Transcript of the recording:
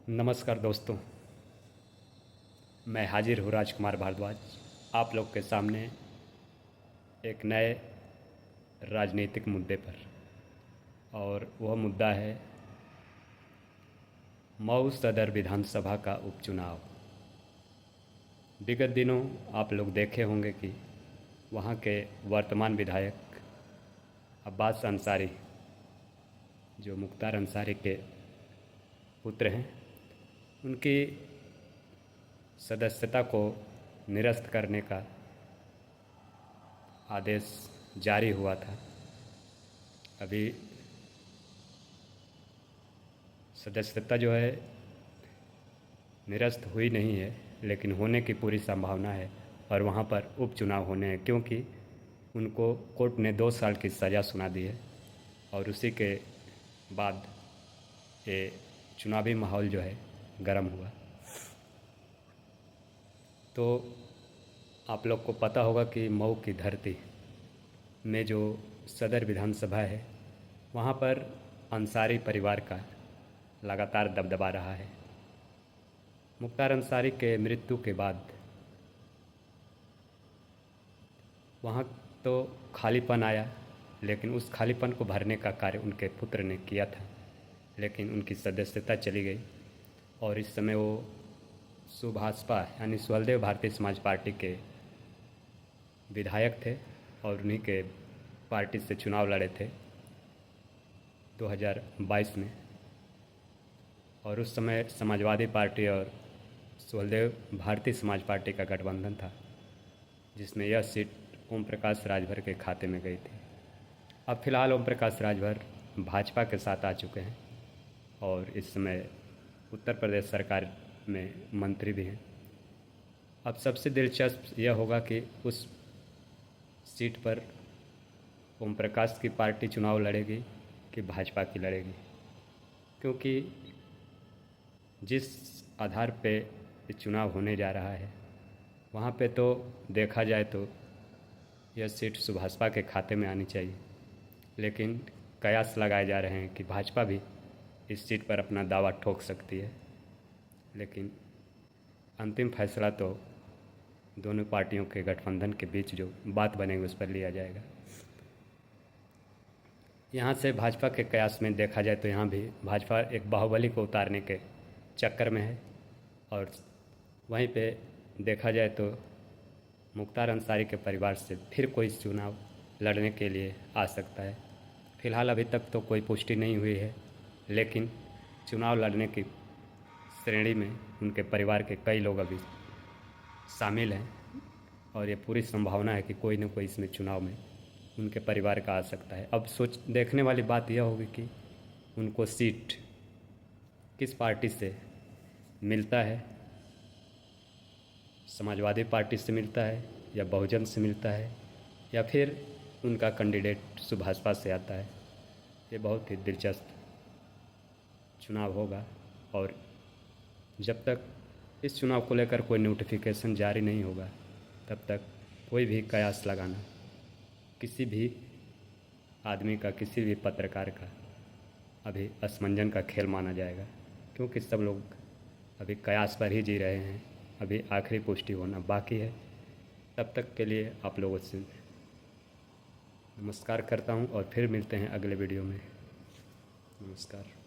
नमस्कार दोस्तों, मैं हाजिर हूँ राजकुमार भारद्वाज आप लोग के सामने एक नए राजनीतिक मुद्दे पर। और वह मुद्दा है मऊ सदर विधानसभा का उपचुनाव। विगत दिनों आप लोग देखे होंगे कि वहाँ के वर्तमान विधायक अब्बास अंसारी, जो मुख्तार अंसारी के पुत्र हैं, उनकी सदस्यता को निरस्त करने का आदेश जारी हुआ था। अभी सदस्यता जो है निरस्त हुई नहीं है, लेकिन होने की पूरी संभावना है और वहाँ पर उपचुनाव होने हैं, क्योंकि उनको कोर्ट ने 2 साल की सज़ा सुना दी है। और उसी के बाद ये चुनावी माहौल जो है गर्म हुआ। तो आप लोग को पता होगा कि मऊ की धरती में जो सदर विधानसभा है, वहाँ पर अंसारी परिवार का लगातार दबदबा रहा है। मुख्तार अंसारी के मृत्यु के बाद वहाँ तो खालीपन आया, लेकिन उस खालीपन को भरने का कार्य उनके पुत्र ने किया था, लेकिन उनकी सदस्यता चली गई। और इस समय वो सुभाषपा यानी स्वलदेव भारतीय समाज पार्टी के विधायक थे और उन्हीं के पार्टी से चुनाव लड़े थे 2022 में। और उस समय समाजवादी पार्टी और स्वलदेव भारतीय समाज पार्टी का गठबंधन था, जिसमें यह सीट ओम प्रकाश राजभर के खाते में गई थी। अब फिलहाल ओम प्रकाश राजभर भाजपा के साथ आ चुके हैं और इस समय उत्तर प्रदेश सरकार में मंत्री भी हैं। अब सबसे दिलचस्प यह होगा कि उस सीट पर ओम प्रकाश की पार्टी चुनाव लड़ेगी कि भाजपा की लड़ेगी, क्योंकि जिस आधार पे ये चुनाव होने जा रहा है वहाँ पे तो देखा जाए तो यह सीट सुभाषपा के खाते में आनी चाहिए, लेकिन कयास लगाए जा रहे हैं कि भाजपा भी इस सीट पर अपना दावा ठोक सकती है। लेकिन अंतिम फैसला तो दोनों पार्टियों के गठबंधन के बीच जो बात बनेगी उस पर लिया जाएगा। यहाँ से भाजपा के कयास में देखा जाए तो यहाँ भी भाजपा एक बाहुबली को उतारने के चक्कर में है, और वहीं पे देखा जाए तो मुख्तार अंसारी के परिवार से फिर कोई चुनाव लड़ने के लिए आ सकता है। फिलहाल अभी तक तो कोई पुष्टि नहीं हुई है, लेकिन चुनाव लड़ने की श्रेणी में उनके परिवार के कई लोग अभी शामिल हैं और ये पूरी संभावना है कि कोई न कोई इसमें चुनाव में उनके परिवार का आ सकता है। अब देखने वाली बात यह होगी कि उनको सीट किस पार्टी से मिलता है, समाजवादी पार्टी से मिलता है या बहुजन से मिलता है, या फिर उनका कैंडिडेट सुभाषपा से आता है। ये बहुत ही दिलचस्प चुनाव होगा और जब तक इस चुनाव को लेकर कोई नोटिफिकेशन जारी नहीं होगा तब तक कोई भी कयास लगाना किसी भी आदमी का, किसी भी पत्रकार का अभी असमंजन का खेल माना जाएगा, क्योंकि सब लोग अभी कयास पर ही जी रहे हैं। अभी आखिरी पुष्टि होना बाकी है। तब तक के लिए आप लोगों से नमस्कार करता हूं और फिर मिलते हैं अगले वीडियो में। नमस्कार।